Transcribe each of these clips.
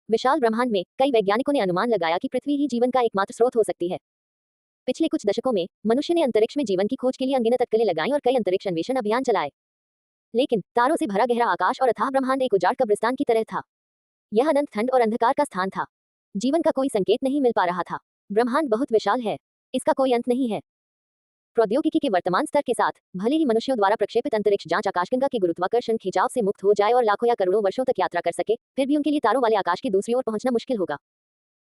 विशाल ब्रह्मांड में कई वैज्ञानिकों ने अनुमान लगाया कि पृथ्वी ही जीवन का एकमात्र स्रोत हो सकती है। पिछले कुछ दशकों में मनुष्य ने अंतरिक्ष में जीवन की खोज के लिए अनगिनत अटकलें लगाई और कई अंतरिक्ष अन्वेषण अभियान चलाए। लेकिन तारों से भरा गहरा आकाश और अथाह ब्रह्मांड एक उजाड़ कब्रिस्तान की तरह था। यह अनंत ठंड और अंधकार का स्थान था। जीवन का कोई संकेत नहीं मिल पा रहा था। ब्रह्मांड बहुत विशाल है, इसका कोई अंत नहीं है। प्रौद्योगिकी के वर्तमान स्तर के साथ भले ही मनुष्यों द्वारा प्रक्षेपित अंतरिक्ष जांच आकाशगंगा के गुरुत्वाकर्षण खिंचाव से मुक्त हो जाए और लाखों या करोड़ों वर्षों तक यात्रा कर सके, फिर भी उनके लिए तारों वाले आकाश की दूसरी ओर पहुंचना मुश्किल होगा।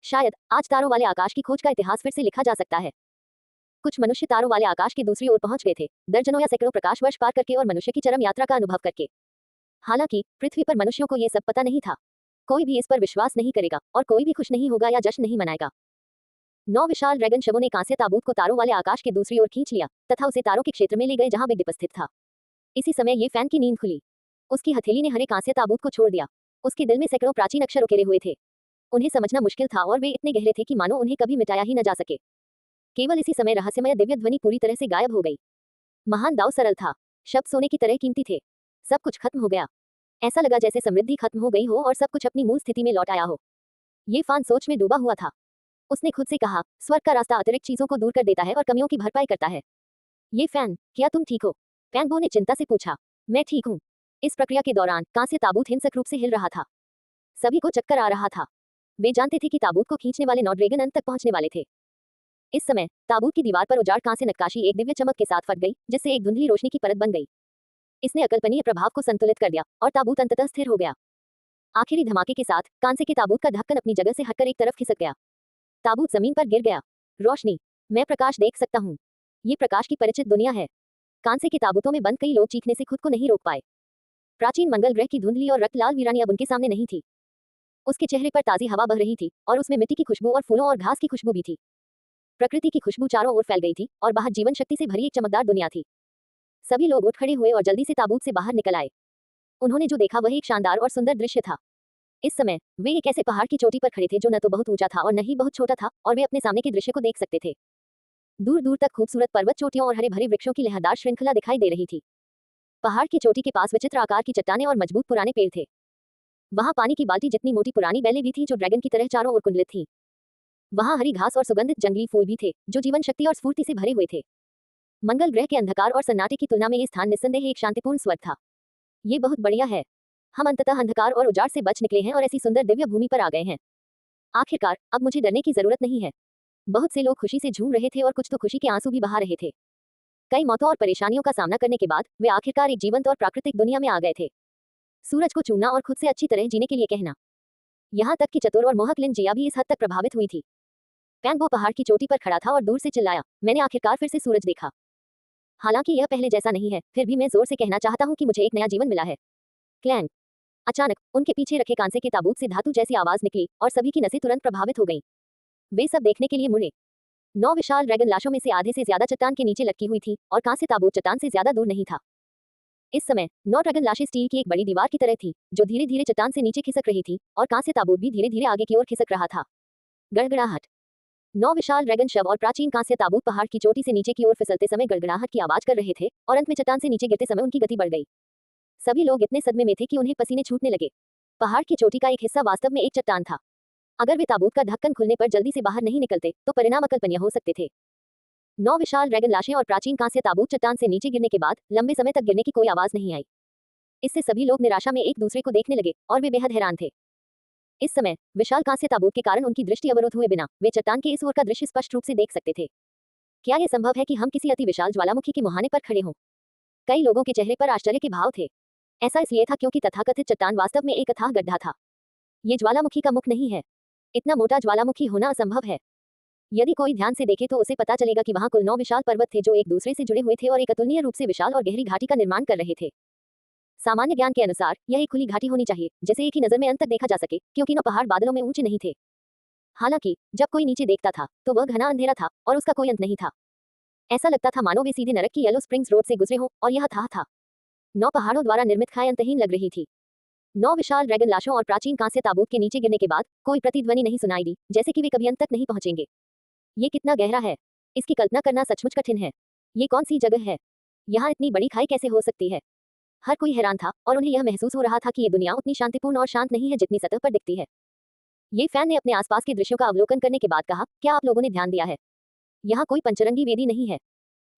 शायद आज तारों वाले आकाश की खोज का इतिहास फिर से लिखा जा सकता है। कुछ मनुष्य तारों वाले आकाश की दूसरी ओर पहुंच गए थे, दर्जनों या सैकड़ों प्रकाश वर्ष पार करके और मनुष्य की चरम यात्रा का अनुभव करके। हालांकि पृथ्वी पर मनुष्यों को यह सब पता नहीं था। कोई भी इस पर विश्वास नहीं करेगा और कोई भी खुश नहीं होगा या जश्न नहीं मनाएगा। 9 विशाल ड्रैगन शवों ने कांस्य ताबूत को तारों वाले आकाश की दूसरी ओर खींच लिया तथा उसे तारों के क्षेत्र में ले गए जहां बिग डिप स्थित था। इसी समय ये फैन की नींद खुली। उसकी हथेली ने हरे कांस्य ताबूत को छोड़ दिया। उसके दिल में सैकड़ों प्राचीन अक्षर उकेरे हुए थे। उन्हें समझना मुश्किल था और वे इतने गहरे थे कि मानो उन्हें कभी मिटाया ही न जा सके। केवल इसी समय रहस्यमय दिव्य ध्वनि पूरी तरह से गायब हो गई। महान दाव सरल था। शब्द सोने की तरह कीमती थे। सब कुछ खत्म हो गया। ऐसा लगा जैसे समृद्धि खत्म हो गई हो और सब कुछ अपनी मूल स्थिति में लौट आया हो। ये फान सोच में डूबा हुआ था। उसने खुद से कहा, स्वर्ग का रास्ता अतिरिक्त चीजों को दूर कर देता है और कमियों की भरपाई करता है। ये फैन, क्या तुम ठीक हो? फैनबो ने चिंता से पूछा। मैं ठीक हूँ। इस प्रक्रिया के दौरान कांस्य ताबूत हिंसक रूप से हिल रहा था। सभी को चक्कर आ रहा था। वे जानते थे कि ताबूत को खींचने वाले 9 ड्रैगन अंत तक पहुंचने वाले थे। इस समय ताबूत की दीवार पर उजाड़ कांस्य नक्काशी एक दिव्य चमक के साथ फट गई, जिससे एक धुंधली रोशनी की परत बन गई। इसने अकल्पनीय प्रभाव को संतुलित कर दिया और ताबूत अंततः स्थिर हो गया। आखिरी धमाके के साथ कांसे के ताबूत का ढक्कन अपनी जगह से हटकर एक तरफ खिसक गया। ताबूत जमीन पर गिर गया। रोशनी, मैं प्रकाश देख सकता हूँ। ये प्रकाश की परिचित दुनिया है। कांसे के ताबूतों में बंद कई लोग चीखने से खुद को नहीं रोक पाए। प्राचीन मंगल ग्रह की धुंधली और रक्त लाल वीरानी अब उनके सामने नहीं थी। उसके चेहरे पर ताजी हवा बह रही थी और उसमें मिट्टी की खुशबू और फूलों और घास की खुशबू भी थी। प्रकृति की खुशबू चारों ओर फैल गई थी और बाहर जीवन शक्ति से भरी एक चमकदार दुनिया थी। सभी लोग उठ खड़े हुए और जल्दी से ताबूत से बाहर निकल आए। उन्होंने जो देखा वह एक शानदार और सुंदर दृश्य था। इस समय वे एक ऐसे पहाड़ की चोटी पर खड़े थे जो न तो बहुत ऊंचा था और न ही बहुत छोटा था, और वे अपने सामने के दृश्य को देख सकते थे। दूर दूर तक खूबसूरत पर्वत चोटियों और हरे भरे वृक्षों की लहरदार श्रृंखला दिखाई दे रही थी। पहाड़ की चोटी के पास विचित्र आकार की चट्टानें और मजबूत पुराने पेड़ थे। वहां पानी की बाल्टी जितनी मोटी पुरानी बैलें भी थी जो ड्रैगन की तरह चारों ओर कुंडलित थी। वहां हरी घास और सुगंधित जंगली फूल भी थे जो जीवन शक्ति और स्फूर्ति से भरे हुए थे। मंगल ग्रह के अंधकार और सन्नाटे की तुलना में ये स्थान निस्संदेह एक शांतिपूर्ण स्वर्ग था। ये बहुत बढ़िया है। हम अंततः अंधकार और उजाड़ से बच निकले हैं और ऐसी सुंदर दिव्य भूमि पर आ गए हैं। आखिरकार अब मुझे डरने की जरूरत नहीं है। बहुत से लोग खुशी से झूम रहे थे और कुछ तो खुशी के आंसू भी बहा रहे थे। कई मौतों और परेशानियों का सामना करने के बाद वे आखिरकार एक जीवंत और प्राकृतिक दुनिया में आ गए थे। सूरज को चूमना और खुद से अच्छी तरह जीने के लिए कहना। यहाँ तक कि चतुर और मोहक लिन जिया भी इस हद तक प्रभावित हुई थी। पैंगो पहाड़ की चोटी पर खड़ा था और दूर से चिल्लाया, मैंने आखिरकार फिर से सूरज देखा। हालांकि यह पहले जैसा नहीं है, फिर भी मैं जोर से कहना चाहता हूँ कि मुझे एक नया जीवन मिला है। क्लैंग। अचानक उनके पीछे रखे कांसे के ताबूत से धातु जैसी आवाज निकली और सभी की नसें तुरंत प्रभावित हो गईं। वे सब देखने के लिए मुड़े। 9 विशाल ड्रैगन लाशों में से आधे से ज्यादा चट्टान के नीचे लटकी हुई थी और कांसे ताबूत चट्टान से ज्यादा दूर नहीं था। इस समय 9 ड्रैगन लाशें स्टील की एक बड़ी दीवार की तरह थी जो धीरे धीरे चट्टान से नीचे खिसक रही थी, और कांसे ताबूत भी धीरे धीरे आगे की ओर खिसक रहा था। गड़गड़ाहट। 9 विशाल ड्रैगन शव और प्राचीन कांस्य ताबूत पहाड़ की चोटी से नीचे की ओर फिसलते समय गड़गड़ाहट की आवाज कर रहे थे और अंत में चट्टान से नीचे गिरते समय उनकी गति बढ़ गई। सभी लोग इतने सदमे में थे कि उन्हें पसीने छूटने लगे। पहाड़ की चोटी का एक हिस्सा वास्तव में एक चट्टान था। अगर वे ताबूत का ढक्कन खुलने पर जल्दी से बाहर नहीं निकलते तो परिणाम अकल्पनीय हो सकते थे। 9 विशाल ड्रैगन लाशें और प्राचीन कांस्य ताबूत चट्टान से नीचे गिरने के बाद लंबे समय तक गिरने की कोई आवाज नहीं आई। इससे सभी लोग निराशा में एक दूसरे को देखने लगे और वे बेहद हैरान थे। इस समय विशाल कांस्य ताबूत के कारण उनकी दृष्टि अवरुद्ध हुए बिना वे चट्टान के इस ओर का दृश्य स्पष्ट रूप से देख सकते थे। क्या यह संभव है कि हम किसी अति विशाल ज्वालामुखी के मुहाने पर खड़े हों? कई लोगों के चेहरे पर आश्चर्य के भाव थे। ऐसा इसलिए था क्योंकि तथाकथित चट्टान वास्तव में एक अथाह गड्ढा था। ये ज्वालामुखी का मुख नहीं है। इतना मोटा ज्वालामुखी होना असंभव है। यदि कोई ध्यान से देखे तो उसे पता चलेगा कि वहां कुल 9 विशाल पर्वत थे जो एक दूसरे से जुड़े हुए थे और एक अतुलनीय रूप से विशाल और गहरी घाटी का निर्माण कर रहे थे। सामान्य ज्ञान के अनुसार यह एक खुली घाटी होनी चाहिए जिसे एक ही नजर में अंत तक देखा जा सके, क्योंकि 9 पहाड़ बादलों में ऊंचे नहीं थे। हालांकि जब कोई नीचे देखता था तो वह घना अंधेरा था और उसका कोई अंत नहीं था। ऐसा लगता था मानो वे सीधे नरक की येलो स्प्रिंग्स रोड से गुजरे हों, और यह था 9 पहाड़ों द्वारा निर्मित खाई अंतहीन लग रही थी। 9 विशाल ड्रैगन लाशों और प्राचीन कांस्य ताबूत के नीचे गिरने के बाद कोई प्रतिध्वनि नहीं सुनाई दी, जैसे कि वे कभी अंत तक नहीं पहुंचेंगे। ये कितना गहरा है, इसकी कल्पना करना सचमुच कठिन है। ये कौन सी जगह है? यहाँ इतनी बड़ी खाई कैसे हो सकती है? हर कोई हैरान था और उन्हें यह महसूस हो रहा था कि ये दुनिया उतनी शांतिपूर्ण और शांत नहीं है जितनी सतह पर दिखती है। ये फैन ने अपने आसपास के दृश्यों का अवलोकन करने के बाद कहा, क्या आप लोगों ने ध्यान दिया है? यहाँ कोई पंचरंगी वेदी नहीं है।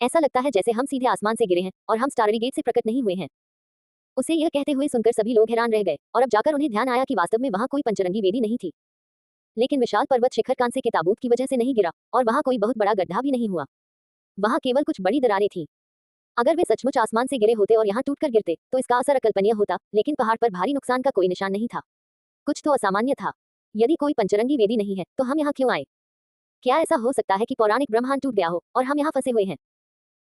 ऐसा लगता है जैसे हम सीधे आसमान से गिरे हैं और हम स्टाररी गेट से प्रकट नहीं हुए हैं। उसे यह कहते हुए सुनकर सभी लोग हैरान रह गए और अब जाकर उन्हें ध्यान आया कि वास्तव में वहाँ कोई पंचरंगी वेदी नहीं थी, लेकिन विशाल पर्वत शिखर कांसे के ताबूत की वजह से नहीं गिरा और वहाँ कोई बहुत बड़ा गड्ढा भी नहीं हुआ। वहाँ केवल कुछ बड़ी दरारें थीं। अगर वे सचमुच आसमान से गिरे होते और यहाँ टूटकर गिरते तो इसका असर अकल्पनीय होता, लेकिन पहाड़ पर भारी नुकसान का कोई निशान नहीं था। कुछ तो असामान्य था। यदि कोई पंचरंगी वेदी नहीं है तो हम यहाँ क्यों आए? क्या ऐसा हो सकता है कि पौराणिक ब्रह्मांड टूट गया हो और हम यहाँ फंसे हुए हैं?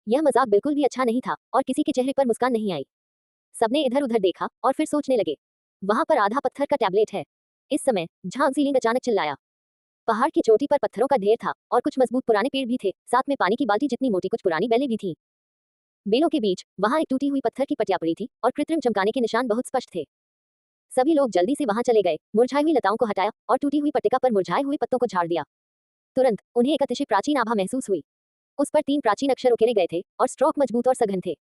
यह मजाक बिल्कुल भी अच्छा नहीं था और किसी के चेहरे पर मुस्कान नहीं आई। सबने इधर उधर देखा और फिर सोचने लगे। वहां पर आधा पत्थर का टैबलेट है। इस समय झांगजीलिंग अचानक चिल्लाया। पहाड़ की चोटी पर पत्थरों का ढेर था और कुछ मजबूत पुराने पेड़ भी थे, साथ में पानी की बाल्टी जितनी मोटी कुछ पुरानी बेलें भी थीं। बेलों के बीच वहां एक टूटी हुई पत्थर की पटिया पड़ी थी और कृत्रिम चमकाने के निशान बहुत स्पष्ट थे। सभी लोग जल्दी से वहां चले गए, मुरझाई हुई लताओं को हटाया और टूटी हुई पट्टिका पर मुरझाए हुए पत्तों को झाड़ दिया। तुरंत उन्हें एक अतिशय प्राचीन आभा महसूस हुई। उस पर 3 प्राचीन अक्षर उकेरे गए थे और स्ट्रोक मजबूत और सघन थे।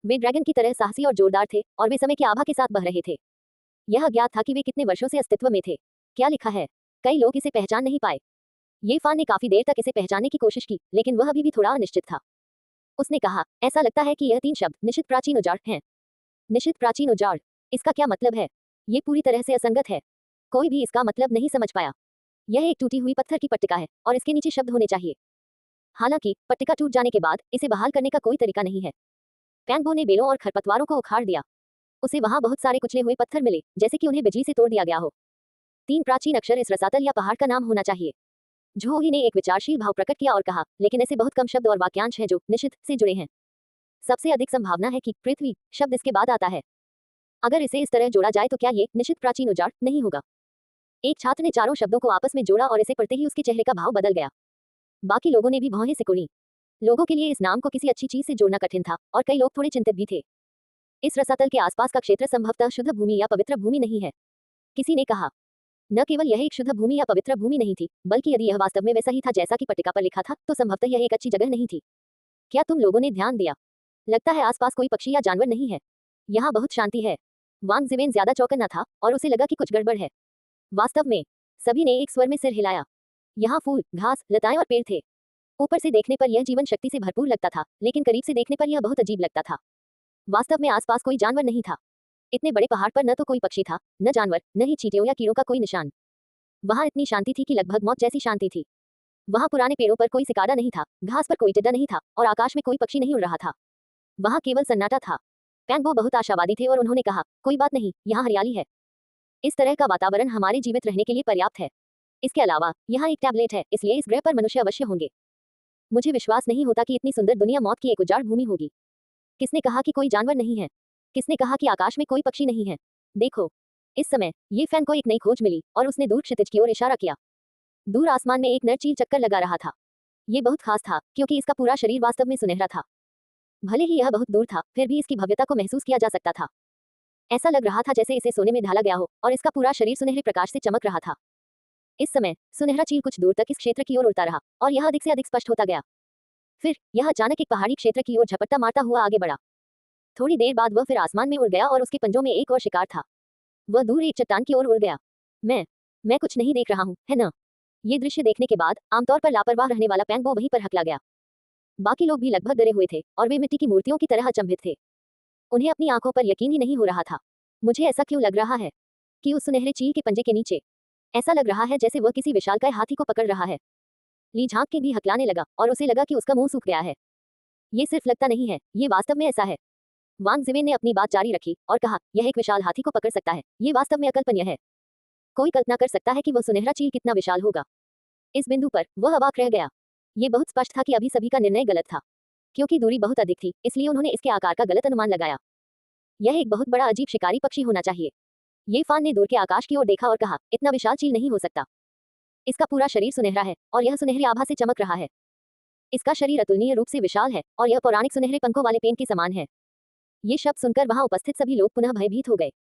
वे ड्रैगन की तरह साहसी और जोरदार थे और वे समय के आभा के साथ बह रहे थे। यह अज्ञात था कि वे कितने वर्षों से अस्तित्व में थे। क्या लिखा है? कई लोग इसे पहचान नहीं पाए। ये फान ने काफी देर तक इसे पहचानने की कोशिश की, लेकिन वह अभी भी थोड़ा अनिश्चित था। उसने कहा, ऐसा लगता है कि यह 3 शब्द निश्चित प्राचीन उजाड़ हैं। निश्चित प्राचीन उजाड़, इसका क्या मतलब है? ये पूरी तरह से असंगत है। कोई भी इसका मतलब नहीं समझ पाया। यह एक टूटी हुई पत्थर की पट्टिका है और इसके नीचे शब्द होने चाहिए। हालांकि पट्टिका टूट जाने के बाद इसे बहाल करने का कोई तरीका नहीं है। पैंगबो ने बेलों और खरपतवारों को उखाड़ दिया। उसे वहां बहुत सारे कुचले हुए पत्थर मिले, जैसे कि उन्हें बिजली से तोड़ दिया गया हो। 3 प्राचीन अक्षर इस रसातल या पहाड़ का नाम होना चाहिए। झोही ने एक विचारशील भाव प्रकट किया और कहा, लेकिन ऐसे बहुत कम शब्द और वाक्यांश हैं जो निश्चित से जुड़े हैं। सबसे अधिक संभावना है कि पृथ्वी शब्द इसके बाद आता है। अगर इसे इस तरह जोड़ा जाए तो क्या ये निश्चित प्राचीन उजाड़ नहीं होगा? एक छात्र ने चारों शब्दों को आपस में जोड़ा और इसे पढ़ते ही उसके चेहरे का भाव बदल गया। बाकी लोगों ने भी भौहें सिकुड़ी। लोगों के लिए इस नाम को किसी अच्छी चीज से जोड़ना कठिन था और कई लोग थोड़े चिंतित भी थे। इस रसातल के आसपास का क्षेत्र संभवतः शुद्ध भूमि या पवित्र भूमि नहीं है, किसी ने कहा। न केवल यह एक शुद्ध भूमि या पवित्र भूमि नहीं थी, बल्कि यदि यह वास्तव में वैसा ही था जैसा कि पट्टिका पर लिखा था, तो संभवतः यह एक अच्छी जगह नहीं थी। क्या तुम लोगों ने ध्यान दिया? लगता है आसपास कोई पक्षी या जानवर नहीं है। यहाँ बहुत शांति है। वांग जिवेन ज्यादा चौकन्ना था और उसे लगा कि कुछ गड़बड़ है। वास्तव में सभी ने एक स्वर में सिर हिलाया। यहाँ फूल, घास, लताएं और पेड़ थे। ऊपर से देखने पर यह जीवन शक्ति से भरपूर लगता था, लेकिन करीब से देखने पर यह बहुत अजीब लगता था। वास्तव में आसपास कोई जानवर नहीं था। इतने बड़े पहाड़ पर न तो कोई पक्षी था, न जानवर, न ही चींटियों या कीड़ों का कोई निशान। वहां इतनी शांति थी कि लगभग मौत जैसी शांति थी। वहां पुराने पेड़ों पर कोई सिकाड़ा नहीं था, घास पर कोई टिड्डा नहीं था और आकाश में कोई पक्षी नहीं उड़ रहा था। वहां केवल सन्नाटा था। पैंगबो बहुत आशावादी थे और उन्होंने कहा, कोई बात नहीं, यहाँ हरियाली है। इस तरह का वातावरण हमारे जीवित रहने के लिए पर्याप्त है। इसके अलावा यहाँ एक टैबलेट है, इसलिए इस ग्रह पर मनुष्य अवश्य होंगे। मुझे विश्वास नहीं होता कि इतनी सुंदर दुनिया मौत की एक उजाड़ भूमि होगी। किसने कहा कि कोई जानवर नहीं है? किसने कहा कि आकाश में कोई पक्षी नहीं है? देखो। इस समय ये फैन को एक नई खोज मिली और उसने दूर क्षितिज की ओर इशारा किया। दूर आसमान में एक नर चील चक्कर लगा रहा था। ये बहुत खास था क्योंकि इसका पूरा शरीर वास्तव में सुनहरा था। भले ही यह बहुत दूर था, फिर भी इसकी भव्यता को महसूस किया जा सकता था। ऐसा लग रहा था जैसे इसे सोने में ढाला गया हो और इसका पूरा शरीर सुनहरे प्रकाश से चमक रहा था। इस समय सुनहरा चील कुछ दूर तक इस क्षेत्र की ओर उड़ता रहा और यह अधिक से अधिक स्पष्ट होता गया। फिर यह अचानक एक पहाड़ी क्षेत्र की ओर झपट्टा मारता हुआ आगे बढ़ा। थोड़ी देर बाद वह फिर आसमान में उड़ गया और उसके पंजों में एक और शिकार था। वह दूर एक चट्टान की ओर उड़ गया। मैं कुछ नहीं देख रहा हूँ, है ना? ये दृश्य देखने के बाद आमतौर पर लापरवाह रहने वाला पैंगबो वहीं पर हकला गया। बाकी लोग भी लगभग डरे हुए थे और वे मिट्टी की मूर्तियों की तरह अचंभित थे। उन्हें अपनी आंखों पर यकीन ही नहीं हो रहा था। मुझे ऐसा क्यों लग रहा है कि उस सुनहरे चील के पंजे के नीचे ऐसा लग रहा है जैसे वह किसी विशालकाय हाथी को पकड़ रहा है। ली झांक के भी हकलाने लगा और उसे लगा कि उसका मुंह सूख गया है। ये सिर्फ लगता नहीं है, ये वास्तव में ऐसा है। वांग जिवेन ने अपनी बात जारी रखी और कहा, यह एक विशाल हाथी को पकड़ सकता है, ये वास्तव में अकल्पनीय है। कोई कल्पना कर सकता है कि वह सुनहरा चील कितना विशाल होगा। इस बिंदु पर वह अवाक रह गया। ये बहुत स्पष्ट था कि अभी सभी का निर्णय गलत था। क्योंकि दूरी बहुत अधिक थी, इसलिए उन्होंने इसके आकार का गलत अनुमान लगाया। यह एक बहुत बड़ा अजीब शिकारी पक्षी होना चाहिए। ये फान ने दूर के आकाश की ओर देखा और कहा, इतना विशाल चील नहीं हो सकता। इसका पूरा शरीर सुनहरा है और यह सुनहरी आभा से चमक रहा है। इसका शरीर अतुलनीय रूप से विशाल है और यह पौराणिक सुनहरे पंखों वाले पेन के समान है। ये शब्द सुनकर वहां उपस्थित सभी लोग पुनः भयभीत हो गए।